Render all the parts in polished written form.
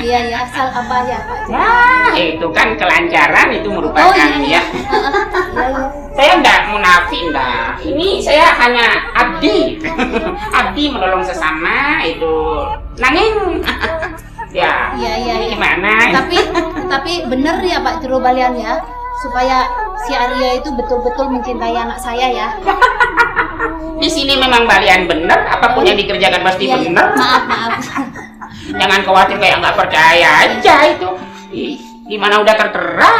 Iya ya, asal apa ya Pak? Nah, itu kan kelancaran, itu merupakan Iya. ya. Saya enggak munafik, enggak. Ini saya hanya abdi. Abdi menolong sesama itu. Nanging ya. Iya. Ini gimana? Tapi bener ya Pak Juru Balian ya, supaya si Arya itu betul-betul mencintai anak saya ya. Di sini memang Balian bener, apapun yang dikerjakan pasti Iya, bener. Maaf. Jangan khawatir kayak nggak percaya aja itu. Ih, gimana udah tertera.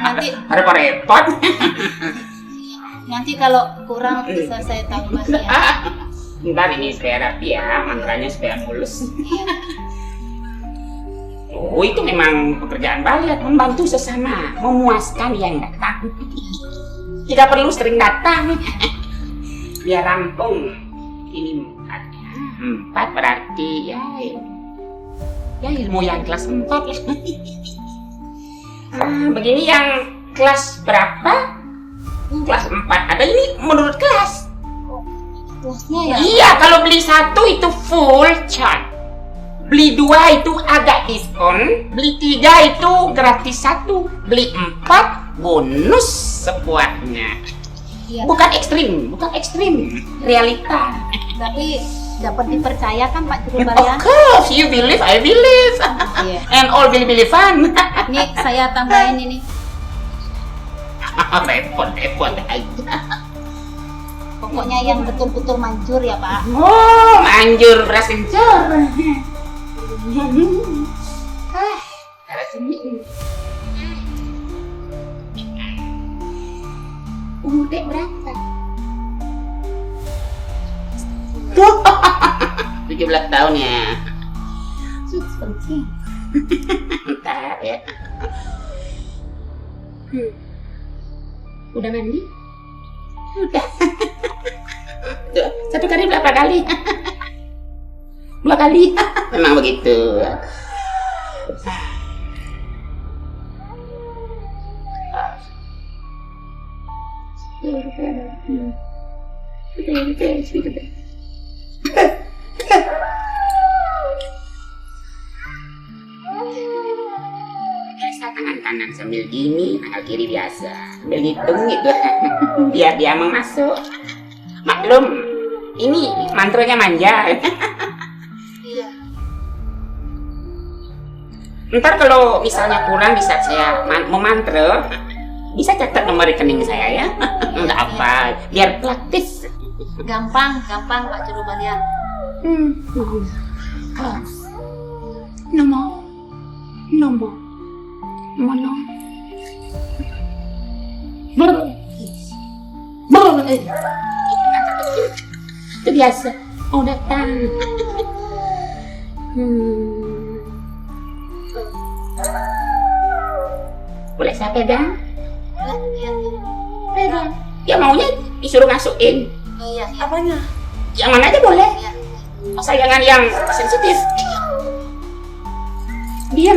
Nanti Repot-repot. nanti kalau kurang bisa saya tambah ya. Bentar ini supaya rapi ya, mantranya supaya mulus. Oh, itu memang pekerjaan Balian, membantu sesama, memuaskan yang datang. Tidak perlu sering datang. Biar rampung. Ini empat berarti ya ilmu yang kelas 4 ya. Begini yang kelas berapa? Kelas 4. Ada ini menurut kelas. Terusnya ya. Iya, kalau beli 1 itu full charge. Beli 2 itu agak diskon. Beli 3 itu gratis 1. Beli 4 bonus sebuahnya. Iya. Bukan ekstrim, realita. Tapi dapat dipercaya kan Pak Juru Of Balian? course, you believe, I believe. Iya. And all believe-believean. Ini saya tambahin ini. Repot aja. Pokoknya yang betul-betul manjur ya Pak. Oh, manjur beras kencur. Kalau sini. Umur dek berapa? 17 tahun ya. Sudah penting. Entar ya. Udah mandi? Udah. Tuh, 1 kali berapa kali? 2 kali. Memang begitu. Biasa tangan kanan sambil gini, tangan kiri biasa sambil hitung gitu. Biar dia mau masuk. Maklum, ini mantranya manja. Iya. Ntar kalau misalnya kurang di saat saya memantra, bisa catat nomor rekening saya ya. Enggak apa, biar praktis. Gampang Pak Juru Balian. Nomor. Itu biasa. Oh, datang. Boleh saya pegang? Pegang. Ya maunya disuruh masukin. Iya. Apanya? Yang mana aja boleh. Iya. Asal jangan yang sensitif. Diam.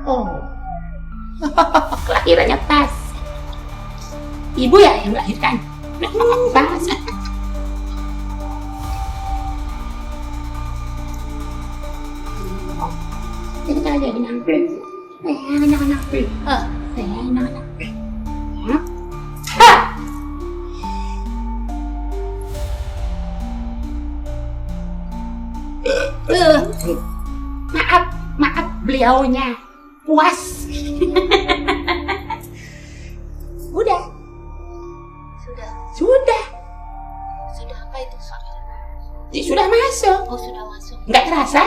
Oh. Kelahirannya pas. Ibu ya yang melahirkan. Pas. Jadi kita aja nyampe. Jangan nyampe. Jangan nyampe. Maaf beliaunya puas. Udah. Sudah Apa itu Pak? sudah masuk. Oh, sudah masuk. Nggak terasa?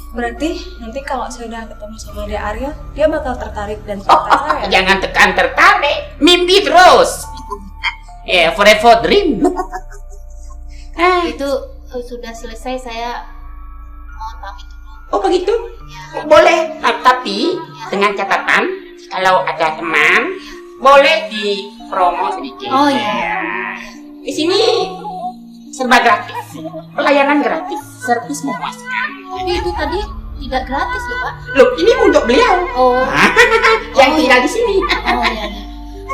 Berarti nanti kalau saya udah ketemu sama dia Arya, dia bakal tertarik dan cinta saya. Jangan tekan tertarik, mimpi terus. Forever dream. Itu sudah selesai, saya mohon pamit dulu. Oh begitu? Ya. Boleh, tapi dengan catatan kalau ada teman boleh di promo sedikit. Oh, iya. Ya. Di sini serba gratis, pelayanan gratis, servis memuaskan. Tapi itu tadi tidak gratis loh Pak. Loh, ini untuk beliau. Oh. Yang tinggal di sini. Oh iya.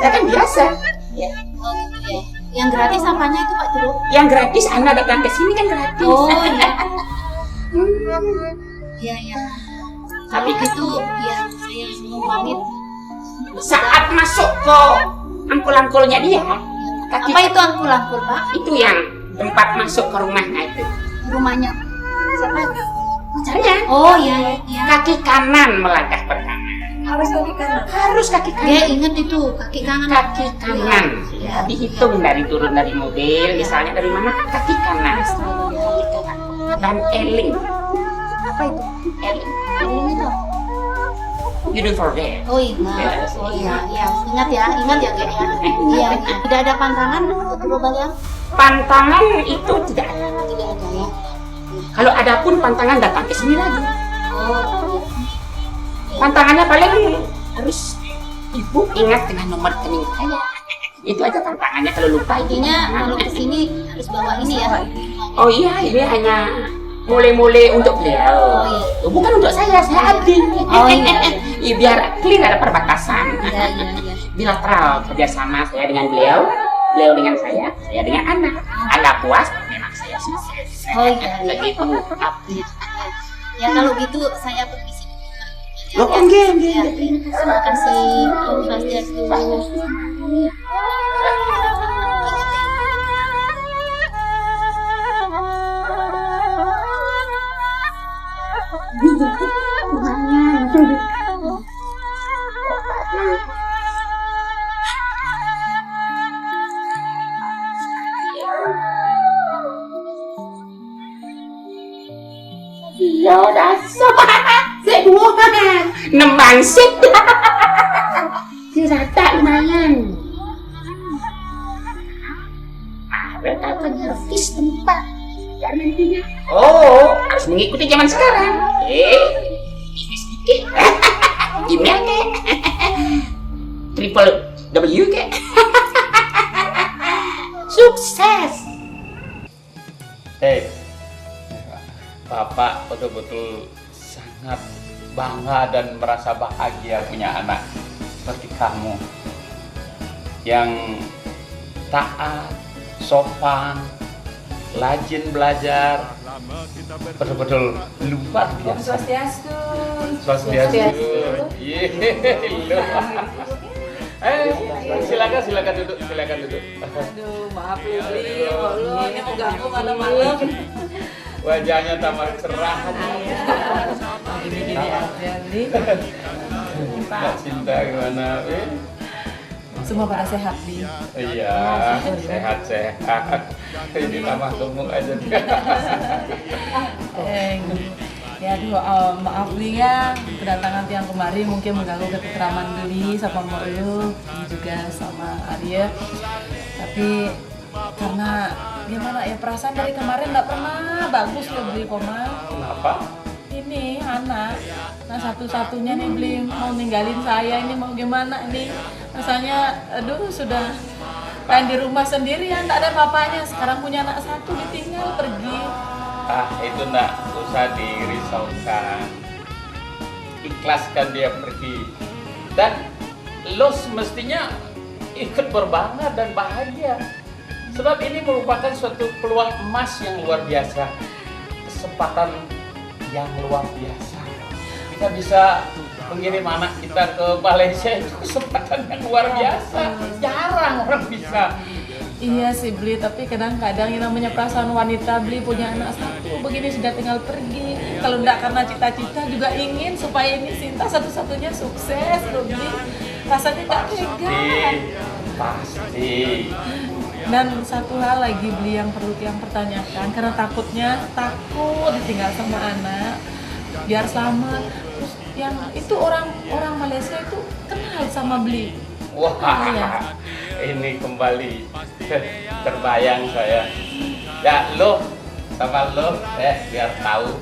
Saya kan biasa. Ya. Oh gitu ya. Yang gratis apanya itu Pak Tru? Yang gratis Anda datang ke sini kan gratis. Oh iya. Iya iya. Tapi Itu ya saya mau pamit. saat masuk ke angkul-angkulnya dia, kaki Apa itu angkul-angkul Pak? itu yang tempat masuk ke rumahnya itu. Rumahnya siapa? Saya Oh iya iya. kaki kanan melangkah pertama. Harus kaki kanan. Harus kaki Dia kanan. ingat itu kaki kanan. Kaki kanan. Ya, dihitung dari turun dari mobil, misalnya dari mana kaki kanan. Dan eling. Apa itu? Eling. Ini itu. You don't forget. Oh ingat. Oh iya iya. Ingat ya Kek ya. Iya iya. Tidak ada pantangan untuk Tru Baliang? Pantangan itu tidak ada. Tidak ada ya. Kalau ada pun pantangan datang ke sini lagi. Oh. Pantangannya paling harus ibu ingat dengan nomor rekening saya. Itu aja pantangannya, kalau lupa Intinya intinya. kalau kesini harus bawa ini ya. Oh iya, ini hanya mulai-mulai untuk beliau. Oh, iya. Bukan untuk saya abdi. Oh, iya. Ya, biar clear, ada perbatasan. Iya iya iya. Bilateral kerjasama saya dengan beliau, beliau dengan saya dengan anak. Anda puas, memang saya sukses. Oh iya. Begitu abdi. Ya kalau gitu saya permisi. Oh, enggak. Ya, terima kasih. Om Swastiastu. Ya udah semua nembang sip. Si rata lumayan. Berkata servis tempat. Ya nantinya. Oh, harus mengikuti zaman sekarang. Bisnis dikit. Email ke? Triple W ke? Sukses. Hei, Bapak betul-betul sangat bangga dan merasa bahagia punya anak seperti kamu yang taat, sopan, rajin belajar, betul-betul luar biasa. Swastiastu. Swastiastu. Silakan duduk. Aduh, maaf ya Bli, Allah, ini mau ganggu malam-malam. Wajahnya tambah cerah. Gini aja Bli. Mbak Cinta gimana? Semua pada sehat Bli. Iya, sehat. Ini tambah gemuk aja. Ya aduh, maaf Bli ya, kedatangan tiang kemari mungkin mengganggu ketenteraman Bli sama Mbak Elu juga sama Arya. Tapi karena gimana ya, perasaan dari kemarin nggak pernah bagus loh Bli koma. Kenapa? Ini anak, nah satu-satunya nih Bli mau ninggalin saya, ini mau gimana ini? Rasanya aduh sudah lain di rumah sendirian, tak ada papanya. Sekarang punya anak satu ditinggal pergi. Itu enggak usah dirisaukan. Ikhlaskan dia pergi. Dan lo semestinya ikut berbangga dan bahagia. Sebab ini merupakan suatu peluang emas yang luar biasa. Kesempatan yang luar biasa. Kita bisa mengirim anak kita ke Malaysia, itu kesempatan yang luar biasa. Jarang orang bisa. Iya sih Bli, tapi kadang-kadang yang namanya perasaan wanita Bli punya anak satu begini sudah tinggal pergi. Kalau enggak karena cita-cita juga ingin supaya ini Sinta satu-satunya sukses loh Bli. Rasanya tak tega. Pasti. Dan satu hal lagi Bli yang perlu yang pertanyakan, karena takut ditinggal sama anak biar selamat. Terus yang itu orang Malaysia itu kenal sama Bli. Wah, Iya. ini kembali terbayang saya. Ya lo sama lo, biar tahu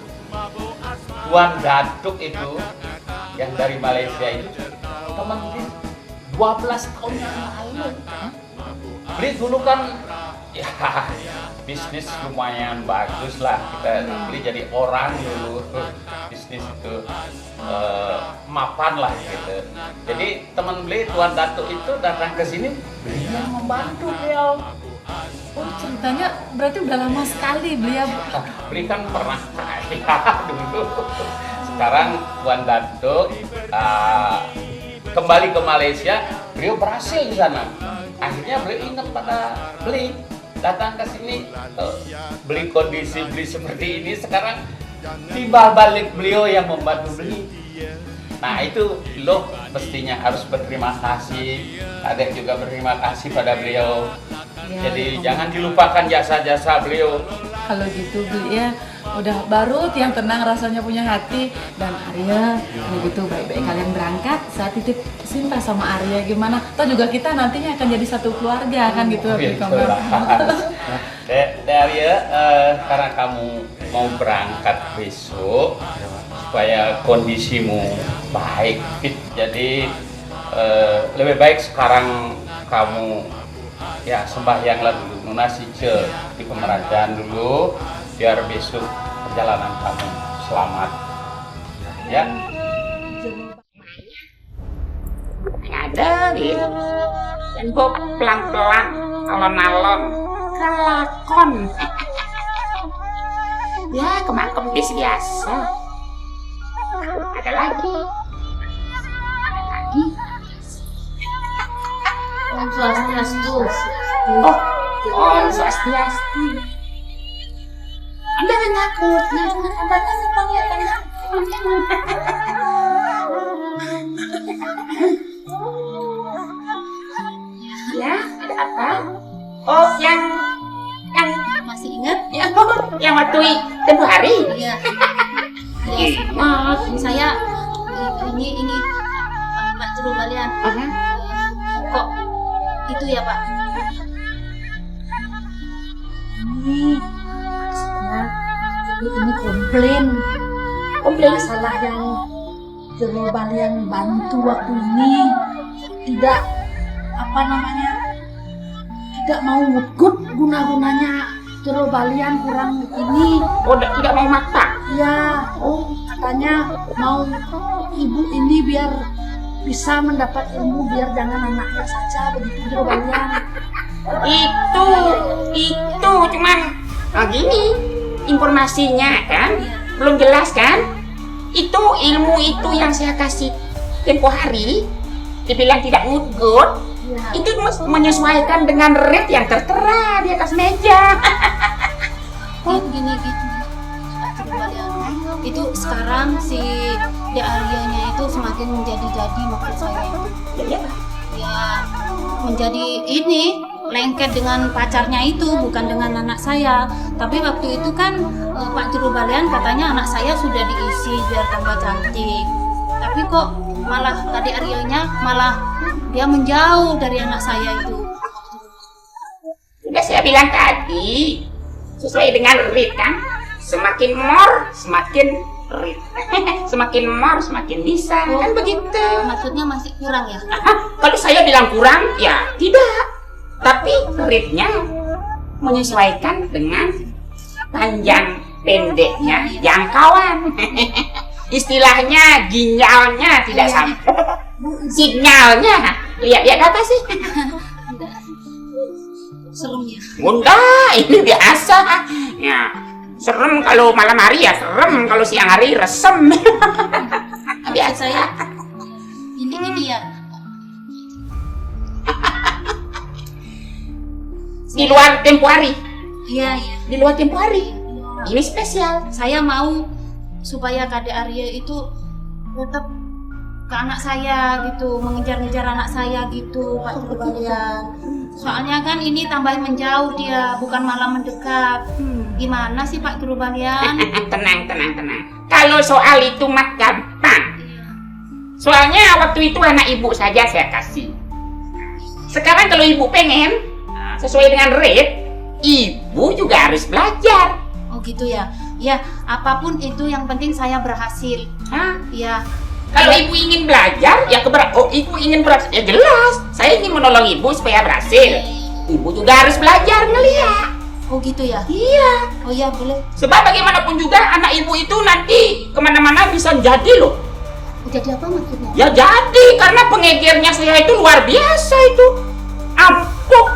Tuan Datuk itu yang dari Malaysia itu teman Bli 12 tahun yang lalu. Bli dulu kan ya bisnis lumayan bagus lah, kita Bli jadi orang dulu, bisnis itu mapan lah gitu. Jadi teman Bli Tuan Datuk itu datang ke sini, Bli yang membantu beliau. Oh, ceritanya berarti udah lama sekali beliau. Beli kan pernah kaya dulu. Sekarang Tuan Datuk kembali ke Malaysia, beliau berhasil di sana. Akhirnya beliau ingat pada beli, datang ke sini, beli kondisi beli seperti ini. Sekarang timbal balik beliau yang membantu beli. Nah itu lo mestinya harus berterima kasih. Adek juga berterima kasih pada beliau. Ya, Jadi jangan dilupakan jasa-jasa beliau. kalau gitu beli ya udah baru yang tenang rasanya punya hati. Dan Arya kalau gitu baik-baik kalian berangkat, saya titip Sinta sama Arya gimana, toh juga kita nantinya akan jadi satu keluarga kan gitu. Arya, karena kamu mau berangkat besok supaya kondisimu baik fit, jadi lebih baik sekarang kamu ya sembahyanglah dulu, lunasi di pemerajaan dulu, biar besok perjalanan kamu selamat. Ya. Ada gitu. Dan gue pelan-pelan, alon-alon, kelakon. Ya, kemang-kempis biasa. Ada lagi. Om Swastiastu. Oh, Om Swastiastu. Anda jangan takut, cuma kabarnya simpang ya kan. Ya, ada apa? Oh, yang Masih ingat? yang waktu tempoh hari. Iya. Ingat. Saya ini Pak Juru Balian. Kok itu ya Pak? Ini komplain Komplain. masalah yang Juru Balian bantu waktu ini tidak tidak mau ngegut guna-gunanya Juru Balian kurang ini Oh, tidak mau mata. ya. Katanya mau ibu ini biar bisa mendapat ilmu, biar jangan anaknya saja begitu Juru Balian. Itu cuman gini informasinya kan belum jelas kan. Itu ilmu itu yang saya kasih tempo hari dibilang tidak ngugut. Itu menyesuaikan dengan rate yang tertera di atas meja. Gini Pak Juru Balian. Itu sekarang si Aryanya itu semakin menjadi-jadi maksud saya itu. Ya menjadi ini lengket dengan pacarnya itu, bukan dengan anak saya. Tapi waktu itu kan Pak Juru Balian katanya anak saya sudah diisi biar tambah cantik. Tapi kok malah tadi Aryanya malah dia menjauh dari anak saya itu. Sudah saya bilang tadi, sesuai dengan rate kan. Semakin more, semakin rate. Semakin more, semakin bisa. Kan begitu. Maksudnya masih kurang ya? Kalau saya bilang kurang, ya tidak. Tapi rate-nya menyesuaikan dengan panjang pendeknya jangkauan. Istilahnya ginjalnya tidak sampai. Signalnya, lihat apa sih? Serem ya? Bunda, ini biasa. Ya, serem kalau malam hari ya serem, kalau siang hari resem. Biasa Saya ini ya. Di luar tempo hari. Iya. Di luar tempo hari. Ini spesial. Saya mau supaya Kade Arya itu tetap ke anak saya gitu, mengejar-ngejar anak saya gitu, Pak Juru Balian. Soalnya kan ini tambah menjauh dia, bukan malah mendekat. Gimana sih Pak Juru Balian? Tenang. Kalau soal itu mah gampang. Soalnya waktu itu anak ibu saja saya kasih. Sekarang kalau ibu pengen sesuai dengan rate, ibu juga harus belajar. Oh gitu ya. Ya, apapun itu yang penting saya berhasil. Hah? Ya. Kalau ibu ingin belajar, ya ibu ingin berhasil, ya jelas. Saya ingin menolong ibu supaya berhasil. Ibu juga harus belajar ngeliat. Oh gitu ya. Iya. Oh ya boleh. Sebab bagaimanapun juga anak ibu itu nanti kemana-mana bisa jadi loh. Jadi apa maksudnya? Ya jadi, karena pengejarnya saya itu luar biasa itu. Ampuh.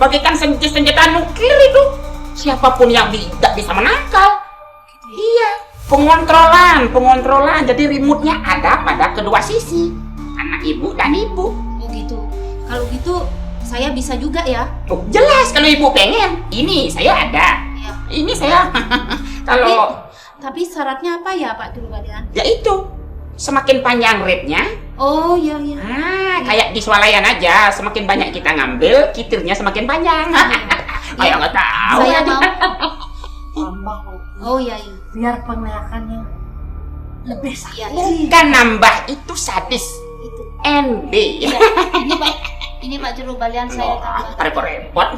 bagaikan senjata nuklir itu. Siapapun yang tidak bisa menangkal. Iya, pengontrolan. Jadi remote-nya ada pada kedua sisi, anak ibu dan ibu. Oh gitu. Kalau gitu saya bisa juga ya. Oh, jelas kalau ibu pengen. Ini saya ada. Ya. Ini saya. Kalau Tapi syaratnya apa ya Pak Juru Balian? ya itu, semakin panjang rate-nya. Oh iya. Kayak di swalayan aja, semakin banyak kita ngambil, kitirnya semakin panjang. Kayak nggak tahu. Saya mau. Tambah Oh iya. biar penglihatannya lebih Iya. sakit. Kan nambah itu sadis. Itu. NB. Iya. Ini Pak Juru Balian saya tambah. Repot-repot.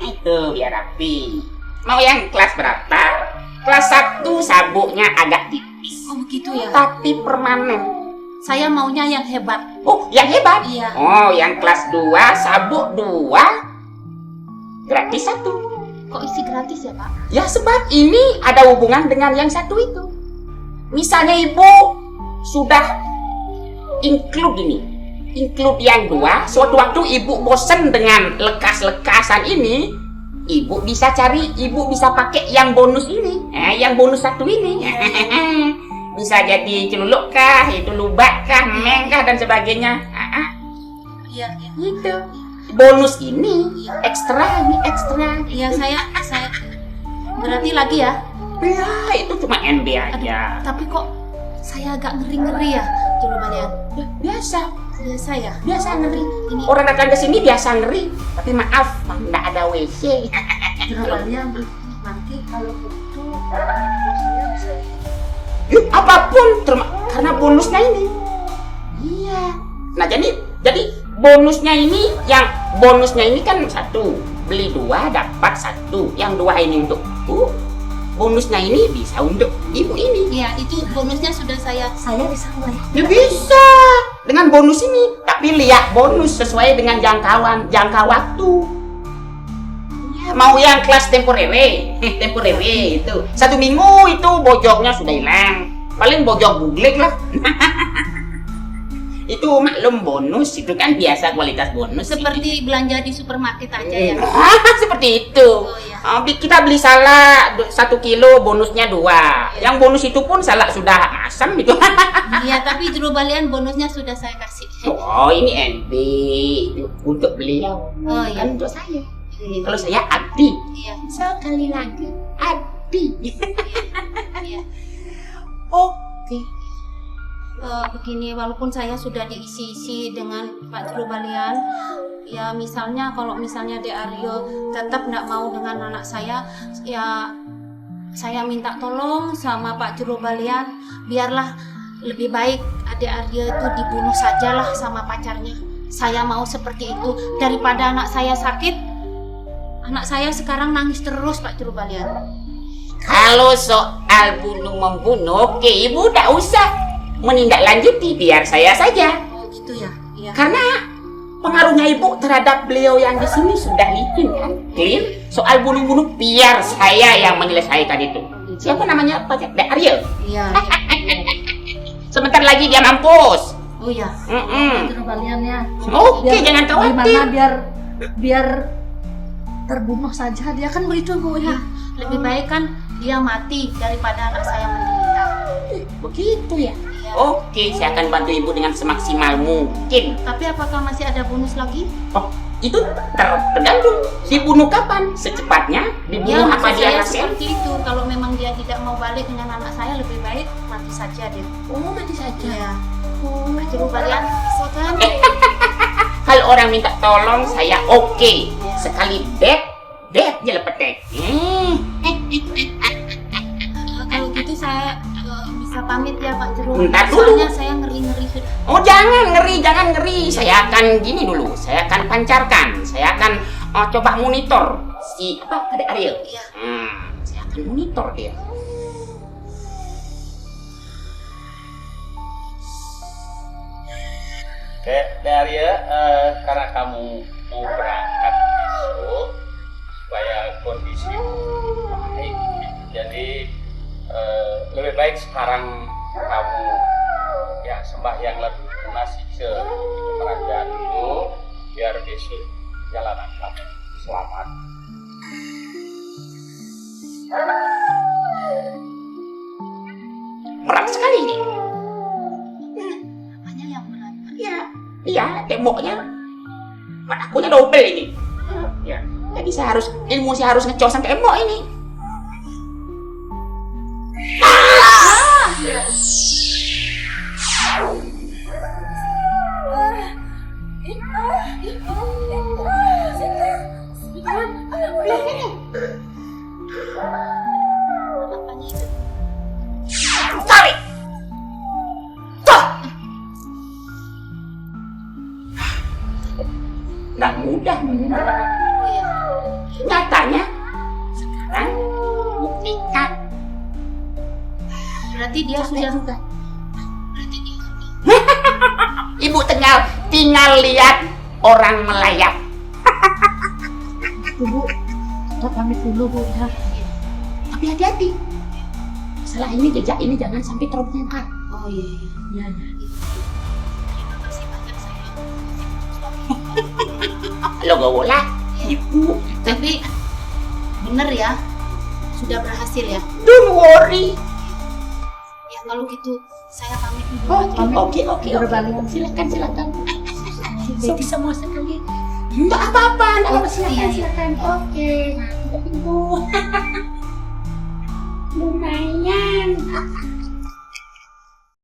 Itu biar rapi. Mau yang kelas berapa? Kelas 1 sabuknya agak tipis, Oh begitu ya. tapi permanen. Saya maunya yang hebat. Oh, yang hebat? Iya. Oh, yang kelas 2, sabuk 2, gratis 1. Kok isi gratis ya Pak? Ya sebab ini ada hubungan dengan yang satu itu. Misalnya ibu sudah include yang 2, suatu waktu ibu bosen dengan lekas-lekasan ini, ibu bisa pakai yang bonus ini, yang bonus 1 ini. Bisa jadi celuluk kah, itu lubak kah, meng kah, dan sebagainya. Iya. Itu bonus ini ekstra. Iya saya berarti lagi ya. Ya itu cuma NB aja. Tapi kok saya agak ngeri ya Juru Balian. Biasa ngeri. Ini Orang datang ke sini biasa ngeri, tapi maaf, nggak ada WC. Juru Balian nanti kalau betul saya bisa Apapun karena bonusnya ini. Iya. Nah jadi bonusnya ini kan 1, beli 2 dapat 1. Yang 2 ini untuk bonusnya ini bisa untuk ibu ini. Iya, itu bonusnya sudah saya bisa mulai. Ya bisa dengan bonus ini, tapi lihat bonus sesuai dengan jangka waktu. Ya, mau yang kelas temporary itu 1 minggu itu bojoknya sudah hilang, paling bojok buglek lah. Itu maklum bonus, itu kan biasa kualitas bonus. seperti belanja di supermarket aja ya. Seperti itu. Oh, iya. Kita beli salak 1 kilo, bonusnya 2. Yang bonus itu pun salak sudah asam itu. Iya, tapi Juru Balian bonusnya sudah saya kasih. Oh, ini NB itu untuk beliau. Oh, iya. Kan untuk saya. Kalau saya Adi. Iya. Sekali lagi Adi. Iya. Oke. Begini, walaupun saya sudah diisi-isi dengan Pak Juru Balian, ya kalau misalnya De Aryo tetap nggak mau dengan anak saya, ya saya minta tolong sama Pak Juru Balian, biarlah lebih baik Ade Aryo itu dibunuh sajalah sama pacarnya. Saya mau seperti itu daripada anak saya sakit. Anak saya sekarang nangis terus Pak Juru Balian. Kalau soal bunuh-membunuh, oke, ibu tak usah menindaklanjuti, biar saya saja. Oh gitu ya. Iya. Karena pengaruhnya ibu terhadap beliau yang di sini sudah licin kan, clear. Soal bunuh-bunuh biar saya yang menyelesaikan itu. Siapa namanya Pak De Aryo? Iya. Sebentar lagi dia mampus. Oh iya. Juru Baliannya. Oke, jangan khawatir. Gimana biar terbunuh saja dia kan begitu Bu ya. Lebih baik kan dia mati daripada anak saya menderita. Begitu ya. Iya. Oke, saya akan bantu ibu dengan semaksimal mungkin. Tapi apakah masih ada bonus lagi? Oh, itu tergantung dibunuh kapan, secepatnya dibunuh apa maksud dia saya hasil. seperti itu. Kalau memang dia tidak mau balik dengan anak saya, lebih baik mati saja dia. Oh, mati saja. Ya. Pak Juru Balian, bisa kan? Kalau orang minta tolong saya oke. Sekali dead aja lepetek. Kalau gitu saya bisa pamit ya Pak Juru. Bentar dulu. Soalnya saya ngeri-ngeri sudah. Oh, jangan ngeri. Saya akan gini dulu. Saya akan pancarkan. Saya akan coba monitor si Ade Aryo. Iya. Saya akan monitor dia. Oke, Aryo, karena kamu mau berangkat besok supaya kondisi baik, jadi lebih baik sekarang kamu ya sembahyang lebih lunasi ke kerajaan dulu biar besok jalanan kamu selamat. Berat sekali ini. Apanya yang berat? Ya, iya, temboknya. Manakunya double ini. Ya, jadi ilmu saya harus ngecosan tembok ini. Tarik. Tuh. Nggak mudah menggunakan. Oh ya. Nyatanya sekarang buktikan. Berarti dia sudah juga. berarti dia Ibu tinggal lihat orang melayap. Bu, kita pamit dulu Bu ya. Tapi hati-hati. Masalah ini jejak ini jangan sampai terbongkar. Oh iya. Ya, ya. Terima kasih banyak sayang. Lo gak boleh. Ibu. Tapi bener ya, sudah berhasil ya. Don't worry. Ya kalau gitu saya pamit dulu. Oh, aja. oke. Berbalik. Silakan. So bisa masak lagi. Enggak apa-apa, enggak apa-apa. Silakan. Oke. Nah, kita tunggu. Lumayan.